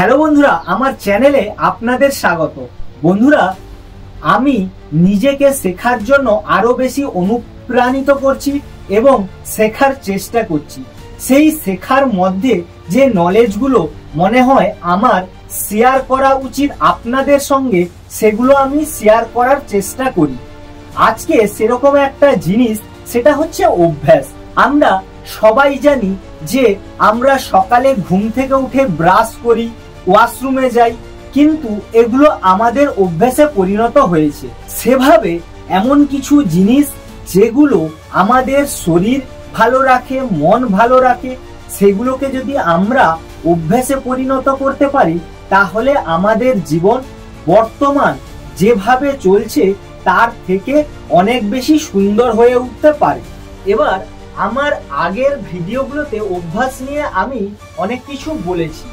Hello বন্ধুরা, আমার চ্যানেলে আপনাদের স্বাগত। বন্ধুরা, আমি নিজেকে শেখার জন্য আরো বেশি অনুপ্রাণিত করছি এবং শেখার চেষ্টা করছি। সেই শেখার মধ্যে যে নলেজগুলো মনে হয় আমার শেয়ার করা উচিত আপনাদের সঙ্গে, সেগুলো আমি শেয়ার করার চেষ্টা করি। আজকে সেরকম একটা জিনিস, সেটা হচ্ছে অভ্যাস। আমরা সবাই জানি যে আমরা সকালে ঘুম থেকে উঠে ব্রাশ করি, ওয়াশরুমে যাই, কিন্তু এগুলো আমাদের অভ্যাসে পরিণত হয়েছে। সেভাবে এমন কিছু জিনিস যেগুলো আমাদের শরীর ভালো রাখে, মন ভালো রাখে, সেগুলোকে যদি আমরা অভ্যাসে পরিণত করতে পারি, তাহলে আমাদের জীবন বর্তমান যেভাবে চলছে তার থেকে অনেক বেশি সুন্দর হয়ে উঠতে পারে। এবার আমার আগের ভিডিওগুলোতে অভ্যাস নিয়ে আমি অনেক কিছু বলেছি।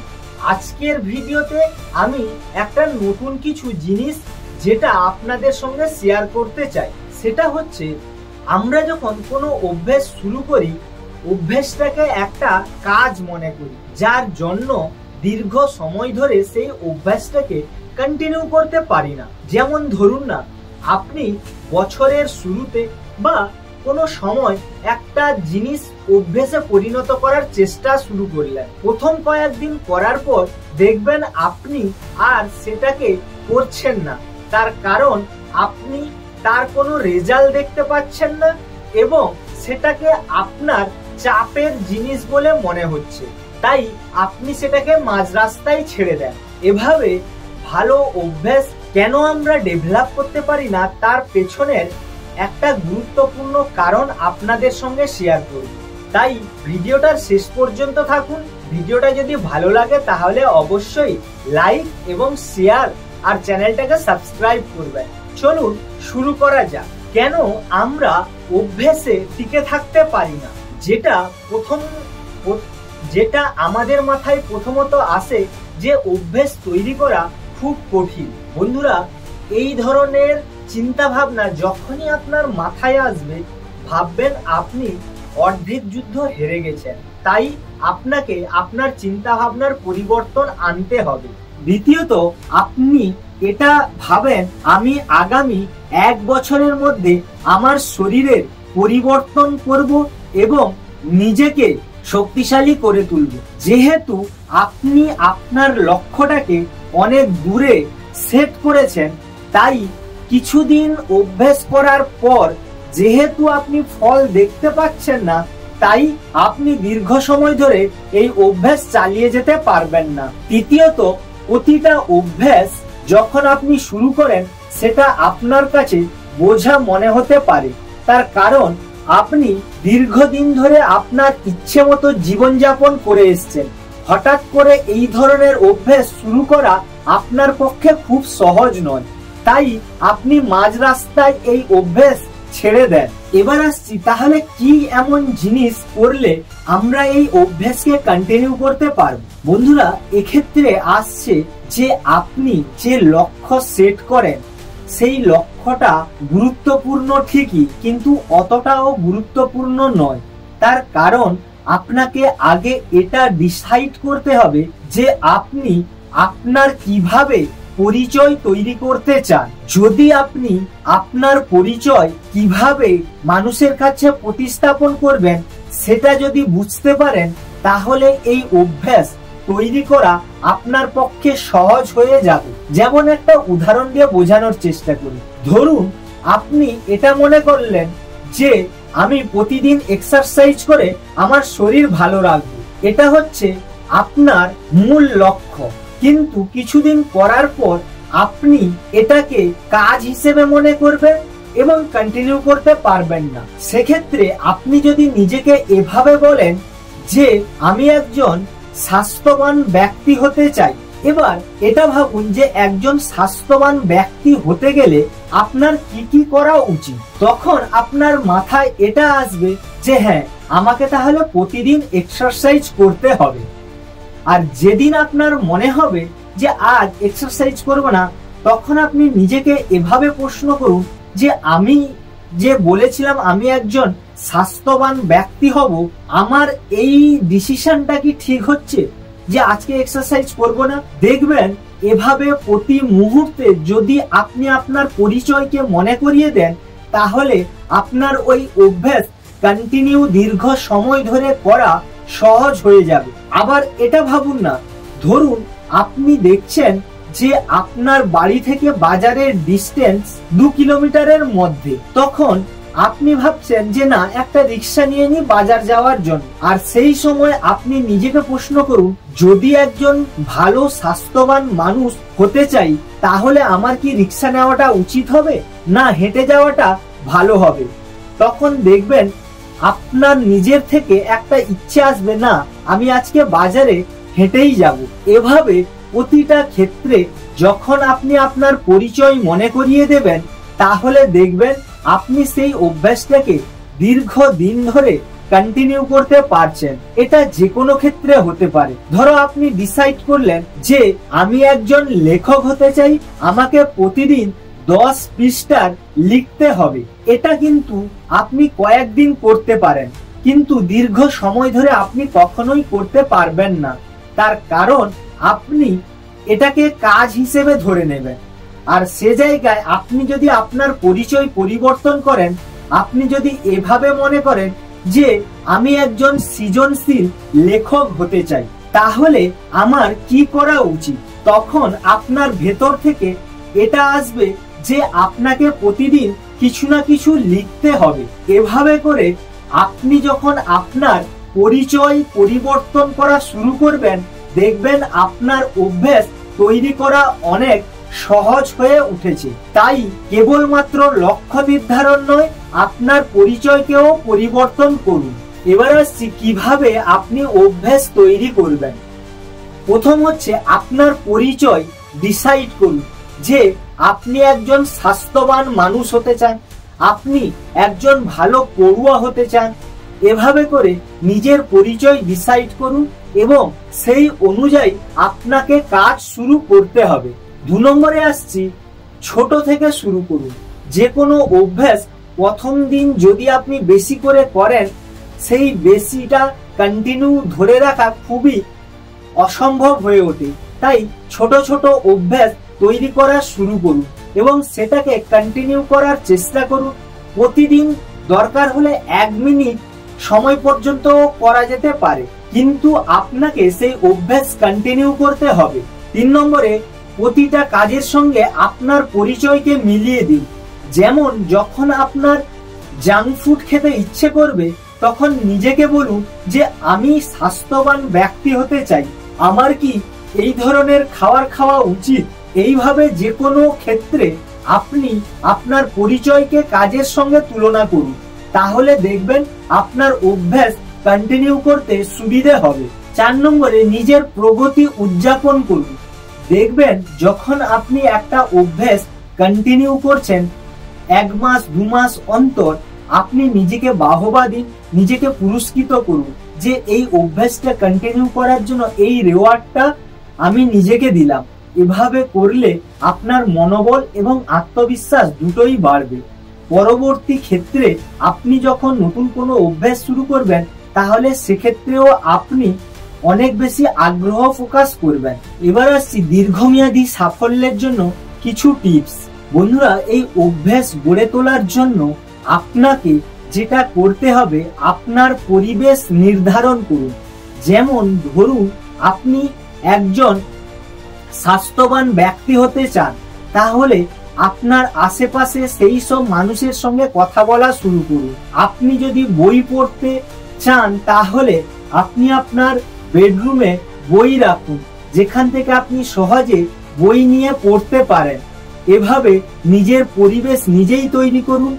আজকের ভিডিওতে আমি একটা নতুন কিছু জিনিস যেটা আপনাদের সঙ্গে শেয়ার করতে চাই, সেটা হচ্ছে আমরা যখন কোনো অভ্যাস শুরু করি, অভ্যাসটাকে একটা কাজ মনে করি, যার জন্য দীর্ঘ সময় ধরে সেই অভ্যাসটাকে কন্টিনিউ করতে পারি না। যেমন ধরুন না, আপনি বছরের শুরুতে বা কোনো সময় একটা জিনিস অভ্যেসে পরিণত করার চেষ্টা শুরু করলেন। প্রথম কয়েকদিন করার পর দেখবেন আপনি আর সেটাকে করছেন না। তার কারণ আপনি তার কোনো রেজাল্ট দেখতে পাচ্ছেন না এবং সেটাকে আপনার চাপের জিনিস বলে মনে হচ্ছে, তাই আপনি সেটাকে মাঝ রাস্তায় ছেড়ে দেন। এভাবে ভালো অভ্যাস কেন আমরা ডেভেলপ করতে পারি না, তার পেছনের একটা গুরুত্বপূর্ণ কারণ আপনাদের সঙ্গে শেয়ার করব। তাই ভিডিওটার শেষ পর্যন্ত থাকুন। ভিডিওটা যদি ভালো লাগে তাহলে অবশ্যই লাইক এবং শেয়ার আর চ্যানেলটাকে সাবস্ক্রাইব করবেন। চলুন শুরু করা যাক। কেন আমরা অভ্যাসে টিকে থাকতে পারি না? যেটা আমাদের মাথায় প্রথমত আসে যে অভ্যাস তৈরি করা খুব কঠিন। বন্ধুরা, এই ধরনের চিন্তা ভাবনা যখনই আপনার মাথায় আসবে, ভাববেন আপনি অর্ধেক যুদ্ধ হেরে গেছেন। তাই আপনাকে আপনার চিন্তা ভাবনার পরিবর্তন আনতে হবে। দ্বিতীয়ত, আপনি এটা ভাবেন আমি আগামী 1 বছরের মধ্যে আমার শরীরের পরিবর্তন করব এবং নিজেকে শক্তিশালী করে তুলব। যেহেতু আপনি আপনার লক্ষ্যটাকে অনেক দূরে সেট করেছেন, তাই কিছুদিন অভ্যাস করার পর যেহেতু আপনি ফল দেখতে পাচ্ছেন না, তাই আপনি দীর্ঘ সময় ধরে এই অভ্যাস চালিয়ে যেতে পারবেন না। তৃতীয়ত, প্রতিটা অভ্যাস যখন আপনি শুরু করেন, সেটা আপনার কাছে বোঝা মনে হতে পারে। তার কারণ আপনি দীর্ঘদিন ধরে আপনার ইচ্ছে মতো জীবনযাপন করে এসেছেন। হঠাৎ করে এই ধরনের অভ্যাস শুরু করা আপনার পক্ষে খুব সহজ নয়, তাই আপনি মাঝ রাস্তায় এই অভ্যাস ছেড়ে দেন। এবার আসছি, তাহলে কি এমন জিনিস করলে আমরা এই অভ্যাসকে কন্টিনিউ করতে পারব? বন্ধুরা, এক্ষেত্রে আসছে যে আপনি যে লক্ষ্য সেট করেন, সেই লক্ষ্যটা গুরুত্বপূর্ণ ঠিকই, কিন্তু অতটাও গুরুত্বপূর্ণ নয়। তার কারণ আপনাকে আগে এটা ডিসাইড করতে হবে যে আপনি আপনার কিভাবে পরিচয় তৈরি করতে চান। যদি আপনি আপনার পরিচয় কিভাবে মানুষের কাছে প্রতিস্থাপন করবেন সেটা যদি বুঝতে পারেন, তাহলে এই অভ্যাস তৈরি করা আপনার পক্ষে সহজ হয়ে যাবে। যেমন একটা উদাহরণ দিয়ে বোঝানোর চেষ্টা করি। ধরুন আপনি এটা মনে করলেন যে আমি প্রতিদিন এক্সারসাইজ করে আমার শরীর ভালো রাখবো। এটা হচ্ছে আপনার মূল লক্ষ্য, কিন্তু কিছুদিন করার পর আপনি এটাকে কাজ হিসেবে মনে করবেন এবং কন্টিনিউ করতে পারবেন না। সেক্ষেত্রে আপনি যদি নিজেকে এভাবে বলেন যে আমি একজন স্বাস্থ্যবান ব্যক্তি হতে চাই, এবার এটা ভাবুন যে একজন স্বাস্থ্যবান ব্যক্তি হতে গেলে আপনার কি কি করা উচিত। তখন আপনার মাথায় এটা আসবে যে হ্যাঁ, আমাকে তাহলে প্রতিদিন এক্সারসাইজ করতে হবে। আর যেদিন আপনার মনে হবে যে আজ এক্সারসাইজ করব না, তখন আপনি নিজেকে এভাবে প্রশ্ন করুন যে আমি যে বলেছিলাম আমি একজন স্বাস্থ্যবান ব্যক্তি হব, আমার এই ডিসিশনটা কি ঠিক হচ্ছে? যে আজকে এক্সারসাইজ করব না। দেখবেন এভাবে প্রতি মুহূর্তে যদি আপনি আপনার পরিচয়কে মনে করিয়ে দেন, তাহলে আপনার ওই অভ্যাস কন্টিনিউ দীর্ঘ সময় ধরে করা সহজ হয়ে যাবে। আবার এটা ভাবুন না, ধরুন আপনি দেখছেন যে আপনার বাড়ি থেকে বাজারের ডিস্টেন্স 2 কিলোমিটারের মধ্যে, তখন আপনি ভাবছেন যে না, একটা রিক্সা নিয়ে নি বাজার যাওয়ার জন্য। আর সেই সময় আপনি নিজেকে প্রশ্ন করুন, যদি একজন ভালো স্বাস্থ্যবান মানুষ হতে চাই, তাহলে আমার কি রিক্সা নেওয়াটা উচিত হবে না হেঁটে যাওয়াটা ভালো হবে? তখন দেখবেন আপনার নিজের থেকে একটা ইচ্ছে আসবে, না আমি আজকে বাজারে হেঁটেই যাব। এভাবে প্রতিটা ক্ষেত্রে যখন আপনি আপনার পরিচয় মনে করিয়ে দেবেন, তাহলে দেখবেন আপনি সেই অভ্যাসটাকে দীর্ঘদিন ধরে কন্টিনিউ করতে পারছেন। এটা যে কোনো ক্ষেত্রে হতে পারে। ধরো আপনি ডিসাইড করলেন যে আমি একজন লেখক হতে চাই, আমাকে প্রতিদিন 10 পৃষ্ঠার লিখতে হবে। এটা কিন্তু আপনি কয়েকদিন করতে পারেন, কিন্তু দীর্ঘ সময় ধরে আপনি কখনোই করতে পারবেন না। তার কারণ আপনি এটাকে কাজ হিসেবে ধরে নেবেন। আর সে জায়গায় আপনি যদি আপনার পরিচয় পরিবর্তন করেন, আপনি যদি এভাবে মনে করেন যে আমি একজন সৃজনশীল লেখক হতে চাই, তাহলে আমার কি করা উচিত, তখন আপনার ভেতর থেকে এটা আসবে যে আপনাকে প্রতিদিন কিছু না কিছু লিখতে হবে। এভাবে করে আপনি যখন আপনার পরিচয় পরিবর্তন করা শুরু করবেন, দেখবেন আপনার অভ্যাস তৈরি করা অনেক সহজ হয়ে উঠেছে। তাই কেবলমাত্র লক্ষ্য নির্ধারণ নয়, আপনার পরিচয়কেও পরিবর্তন করুন। এবার আসছি কিভাবে আপনি অভ্যাস তৈরি করবেন। প্রথম হচ্ছে আপনার পরিচয় ডিসাইড করুন যে আপনি একজন স্বাস্থ্যবান মানুষ হতে চান, আপনি একজন ভালো পড়ুয়া হতে চান। এভাবে করে নিজের পরিচয় ডিসাইড করুন এবং সেই অনুযায়ী আপনাকে কাজ শুরু করতে হবে। 2 নম্বরে আসছি, ছোট থেকে শুরু করুন। যে কোনো অভ্যাস প্রথম দিন যদি আপনি বেশি করে করেন, সেই বেশিটা কন্টিনিউ ধরে রাখা খুবই অসম্ভব হয়ে ওঠে। তাই ছোট ছোট অভ্যাস তৈরি করা শুরু করুন এবং সেটাকে কন্টিনিউ করার চেষ্টা করুন। প্রতিদিন দরকার হলে 1 মিনিট সময় পর্যন্ত করা যেতে পারে, কিন্তু আপনাকে সেই অভ্যাস কন্টিনিউ করতে হবে। 3 নম্বরে, প্রতিটা কাজের সঙ্গে আপনার পরিচয়কে মিলিয়ে দিন। যেমন যখন আপনার জাঙ্ক ফুড খেতে ইচ্ছে করবে, তখন নিজেকে বলুন যে আমি স্বাস্থ্যবান ব্যক্তি হতে চাই, আমার কি এই ধরনের খাবার খাওয়া উচিত। এইভাবে যে কোনো ক্ষেত্রে আপনি আপনার পরিচয়কে কাজের সঙ্গে তুলনা করুন, তাহলে দেখবেন আপনার অভ্যাস কন্টিনিউ করতে সুবিধে হবে। 4 নম্বরে, নিজের প্রগতি উদযাপন করুন। দেখবেন যখন আপনি একটা অভ্যাস কন্টিনিউ করছেন, 1 মাস 2 মাস অন্তর আপনি নিজেকে বাহবা দিন, নিজেকে পুরস্কৃত করুন যে এই অভ্যাসটা কন্টিনিউ করার জন্য এই রিওয়ার্ডটা আমি নিজেকে দিলাম। এভাবে করলে আপনার মনোবল এবং আত্মবিশ্বাস দুটোই বাড়বে। পরবর্তী ক্ষেত্রে আপনি যখন নতুন কোনো অভ্যাস শুরু করবেন, তাহলে সেক্ষেত্রেও আপনি অনেক বেশি আগ্রহ প্রকাশ করবেন। এবার আসছি দীর্ঘমেয়াদী সাফল্যের জন্য কিছু টিপস। বন্ধুরা, এই অভ্যাস গড়ে তোলার জন্য আপনাকে যেটা করতে হবে, আপনার পরিবেশ নির্ধারণ করুন। যেমন ধরুন আপনি একজন স্বাস্থ্যবান ব্যক্তি হতে চান, তাহলে আপনার আশেপাশে সেই সব মানুষের সঙ্গে কথা বলা শুরু করুন। আপনি যদি বই পড়তে চান, তাহলে আপনি আপনার বেডরুমে বই রাখুন, যেখান থেকে আপনি সহজে বই নিয়ে পড়তে পারেন। এভাবে নিজের পরিবেশ নিজেই তৈরি করুন।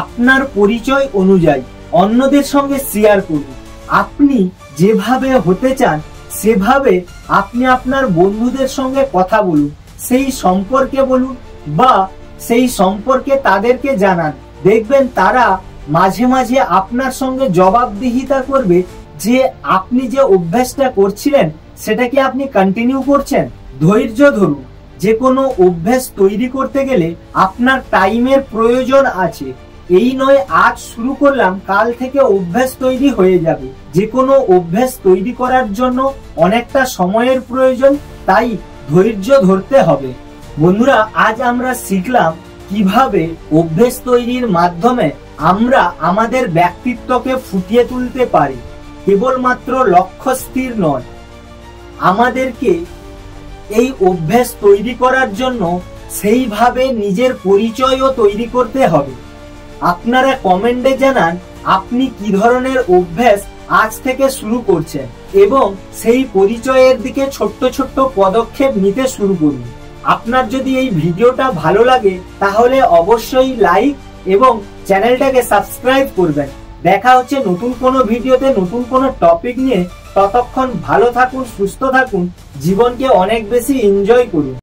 আপনার পরিচয় অনুযায়ী অন্যদের সঙ্গে শেয়ার করুন। আপনি যেভাবে হতে চান সেভাবে আপনি আপনার বন্ধুদের সঙ্গে কথা বলুন, সেই সম্পর্কে বলুন বা সেই সম্পর্কে তাদেরকে জানান। দেখবেন তারা মাঝে মাঝে আপনার সঙ্গে জবাবদিহিতা করবে যে আপনি যে অভ্যাসটা করছিলেন সেটা কি আপনি কন্টিনিউ করছেন। ধৈর্য ধরুন। যে কোনো অভ্যাস তৈরি করতে গেলে আপনার টাইমের প্রয়োজন আছে। এই নয় আজ শুরু করলাম কাল থেকে অভ্যাস তৈরি হয়ে যাবে। যে কোনো অভ্যাস তৈরি করার জন্য অনেকটা সময়ের প্রয়োজন, তাই ধৈর্য ধরতে হবে। বন্ধুরা, আজ আমরা শিখলাম কিভাবে অভ্যাস তৈরির মাধ্যমে আমরা আমাদের ব্যক্তিত্বকে ফুটিয়ে তুলতে পারি। কেবলমাত্র লক্ষ্য স্থির নয়, আমাদেরকে এই অভ্যাস তৈরি করার জন্য সেইভাবে নিজের পরিচয়ও তৈরি করতে হবে। আপনারা কমেন্টে জানান আপনি কি ধরনের অভ্যাস আজ থেকে শুরু করছেন এবং সেই পরিচয়ের দিকে ছোট্ট ছোট্ট পদক্ষেপ নিতে শুরু করুন। আপনার যদি এই ভিডিওটা ভালো লাগে তাহলে অবশ্যই লাইক এবং চ্যানেলটাকে সাবস্ক্রাইব করবেন। দেখা হচ্ছে নতুন কোনো ভিডিওতে নতুন কোনো টপিক নিয়ে। ততক্ষণ ভালো থাকুন, সুস্থ থাকুন, জীবনকে অনেক বেশি এনজয় করুন।